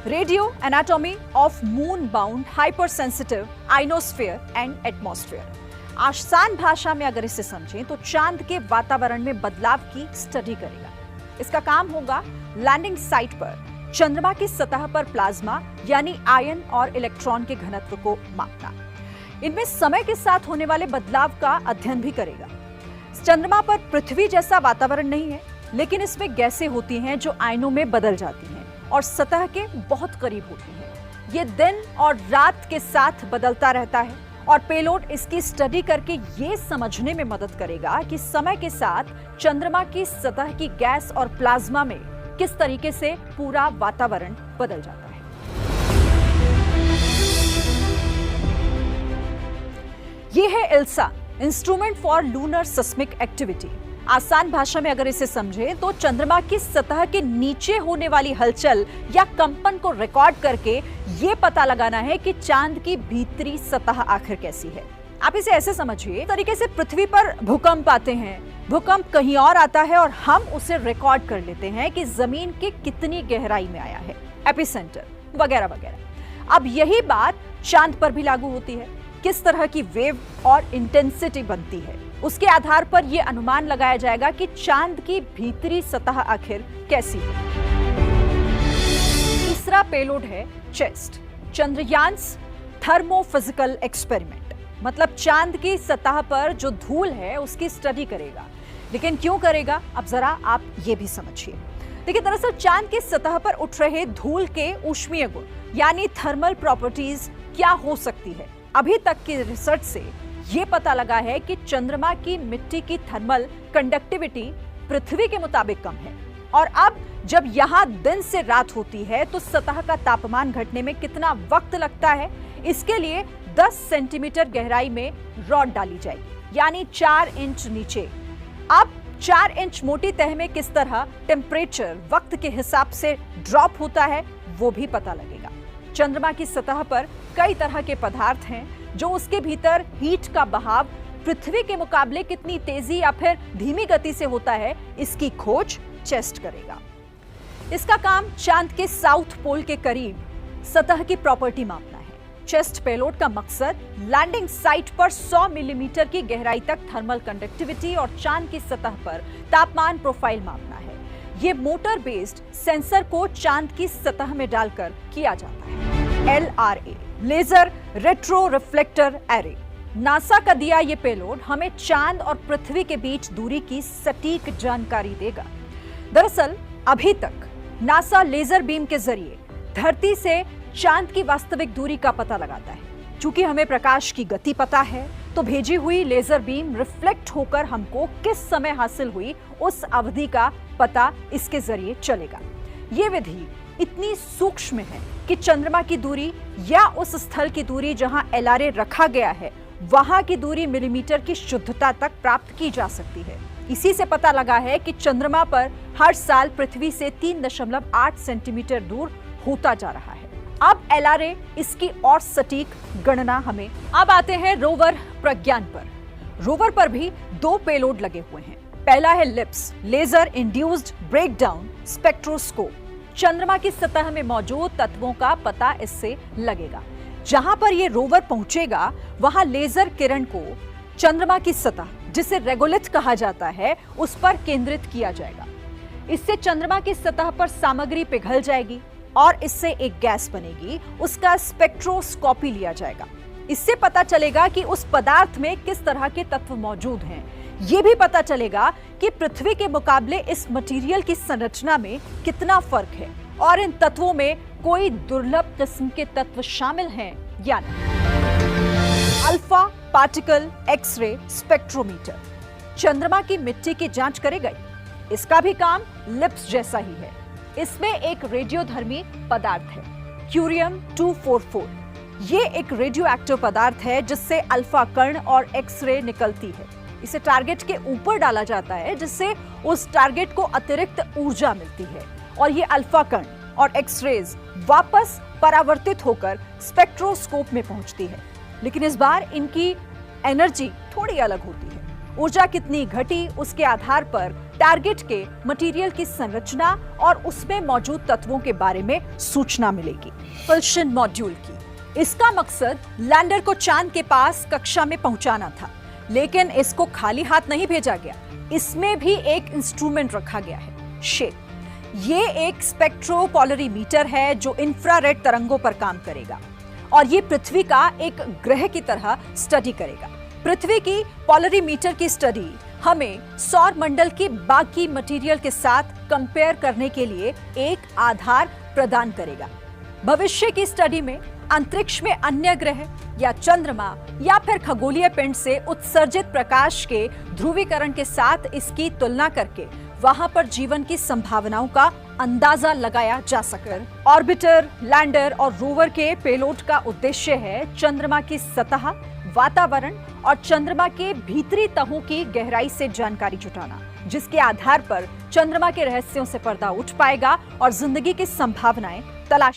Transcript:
Radio anatomy of moon bound hypersensitive ionosphere and atmosphere. आसान भाषा में अगर इसे समझें तो चांद के वातावरण में बदलाव की स्टडी करेगा। इसका काम होगा लैंडिंग साइट पर चंद्रमा की सतह पर प्लाज्मा यानी आयन और इलेक्ट्रॉन के घनत्व को मापना। इनमें समय के साथ होने वाले बदलाव का अध्ययन भी करेगा। चंद्रमा पर पृथ्वी जैसा वातावरण नहीं है, लेकिन इसमें गैसें होती हैं जो आयनों में बदल जाती हैं और सतह के बहुत करीब होती हैं। ये दिन और रात के साथ बदलता रहता है और पेलोड इसकी स्टडी करके ये समझने में मदद करेगा कि समय के साथ चंद्रमा की सतह की गैस और प्लाज्मा में किस तरीके से पूरा वातावरण बदल जाता है। ये है ILSA, instrument for lunar seismic activity. आसान भाषा में अगर इसे समझें तो चंद्रमा की सतह के नीचे होने वाली हलचल या कंपन को रिकॉर्ड करके ये पता लगाना है कि चांद की भीतरी सतह आखिर कैसी है। आप इसे ऐसे समझिए, तरीके से पृथ्वी पर भूकंप आते हैं, भूकंप कहीं और आता है और हम उसे रिकॉर्ड कर लेते हैं कि जमीन के कितनी गहराई में आया है, एपिसेंटर वगैरह वगैरह। अब यही बात चांद पर भी लागू होती है। किस तरह की वेव और इंटेंसिटी बनती है, उसके आधार पर यह अनुमान लगाया जाएगा कि चांद की भीतरी सतह आखिर कैसी है। तीसरा पेलोड है चेस्ट, चंद्रयान थर्मोफिजिकल एक्सपेरिमेंट। मतलब चांद की सतह पर जो धूल है उसकी स्टडी करेगा। लेकिन क्यों करेगा, अब जरा आप ये भी समझिए। देखिए, दरअसल चांद की सतह पर उठ रहे धूल के ऊष्मीय गुण यानी थर्मल प्रॉपर्टीज क्या हो सकती है। अभी तक की रिसर्च से ये पता लगा है कि चंद्रमा की मिट्टी की थर्मल कंडक्टिविटी पृथ्वी के मुताबिक कम है। और अब जब यहाँ दिन से रात होती है तो सतह का तापमान घटने में कितना वक्त लगता है, इसके लिए 10 सेंटीमीटर गहराई में रॉड डाली जाएगी, यानी 4 इंच नीचे। अब 4 इंच मोटी तह में किस तरह टेम्परेचर वक्त के हिसाब से ड्रॉप होता है वो भी पता लगेगा। चंद्रमा की सतह पर कई तरह के पदार्थ हैं जो उसके भीतर हीट का बहाव पृथ्वी के मुकाबले कितनी तेजी या फिर धीमी गति से होता है, इसकी खोज चेस्ट करेगा। इसका काम चांद के साउथ पोल के करीब सतह की प्रॉपर्टी मापना है। चेस्ट पेलोड का मकसद लैंडिंग साइट पर 100 मिलीमीटर की गहराई तक थर्मल कंडक्टिविटी और चांद की सतह पर तापमान प्रोफाइल मापना है। ये मोटर बेस्ड सेंसर को चांद की सतह में डालकर किया जाता है। LRA, laser retro reflector array. NASA का दिया ये पेलोड हमें चांद और पृथ्वी के बीच दूरी की सटीक जानकारी देगा। दरअसल अभी तक नासा लेजर बीम के जरिए धरती से चांद की वास्तविक दूरी का पता लगाता है। चूंकि हमें प्रकाश की गति पता है तो भेजी हुई लेजर बीम रिफ्लेक्ट होकर हमको किस समय हासिल हुई उस अवधि का पता इसके जरिए चलेगा। ये विधि इतनी सूक्ष्म है कि चंद्रमा की दूरी या उस स्थल की दूरी जहां LRA रखा गया है वहां की दूरी मिलीमीटर की शुद्धता तक प्राप्त की जा सकती है। इसी से पता लगा है कि चंद्रमा पर हर साल पृथ्वी से 3.8 सेंटीमीटर दूर होता जा रहा है। अब LRA इसकी और सटीक गणना हमें। अब आते हैं रोवर प्रज्ञान पर। रोवर पर भी 2 पेलोड लगे हुए हैं। पहला है LIPS, laser induced breakdown spectroscope. चंद्रमा की सतह में मौजूद तत्वों का पता इससे लगेगा। जहां पर यह रोवर पहुंचेगा वहां लेजर किरण को चंद्रमा की सतह, जिसे रेगोलिथ कहा जाता है, उस पर केंद्रित किया जाएगा। इससे चंद्रमा की सतह पर सामग्री पिघल जाएगी और इससे एक गैस बनेगी। उसका स्पेक्ट्रोस्कोपी लिया जाएगा। इससे पता चलेगा कि उस पदार्थ में किस तरह के तत्व मौजूद हैं। यह भी पता चलेगा कि पृथ्वी के मुकाबले इस मटेरियल की संरचना में कितना फर्क है और इन तत्वों में कोई दुर्लभ किस्म के तत्व शामिल हैं या नहीं। अल्फा पार्टिकल एक्सरे स्पेक्ट्रोमीटर चंद्रमा की मिट्टी की जांच करेगा। इसका भी काम लिप्स जैसा ही है। इसमें एक रेडियोधर्मी पदार्थ है, क्यूरियम 244। ये एक रेडियो एक्टिव पदार्थ है जिससे अल्फा कण और एक्सरे निकलती है। इसे टारगेट के ऊपर डाला जाता है जिससे उस टारगेट को अतिरिक्त ऊर्जा मिलती है और ये अल्फा कण और एक्सरेज वापस परावर्तित होकर स्पेक्ट्रोस्कोप में पहुंचती है। लेकिन इस बार इनकी एनर्जी थोड़ी अलग होती है। ऊर्जा कितनी घटी उसके आधार पर टारगेट के मटेरियल की संरचना और उसमें मौजूद तत्वों के बारे में सूचना मिलेगी। प्रपल्शन मॉड्यूल की इसका मकसद लैंडर को चांद के पास कक्षा में पहुंचाना था, लेकिन इसको खाली हाथ नहीं भेजा गया। इसमें भी एक इंस्ट्रूमेंट रखा गया है, शेप। ये एक स्पेक्ट्रोपोलरीमीटर है जो इंफ्रारेड तरंगों पर काम करेगा और ये पृथ्वी का एक ग्रह की तरह स्टडी करेगा। पृथ्वी की पोलरीमीटर की स्टडी हमें सौर मंडल की बाकी मटेरियल के साथ कंपेयर करने के लिए एक आधार प्रदान करेगा। भविष्य की स्टडी में अंतरिक्ष में अन्य ग्रह या चंद्रमा या फिर खगोलीय पिंड से उत्सर्जित प्रकाश के ध्रुवीकरण के साथ इसकी तुलना करके वहां पर जीवन की संभावनाओं का अंदाजा लगाया जा सके। ऑर्बिटर, लैंडर और रोवर के पेलोड का उद्देश्य है चंद्रमा की सतह, वातावरण और चंद्रमा के भीतरी तहों की गहराई से जानकारी जुटाना, जिसके आधार पर चंद्रमा के रहस्यों से पर्दा उठ पाएगा और जिंदगी की संभावनाएं तलाश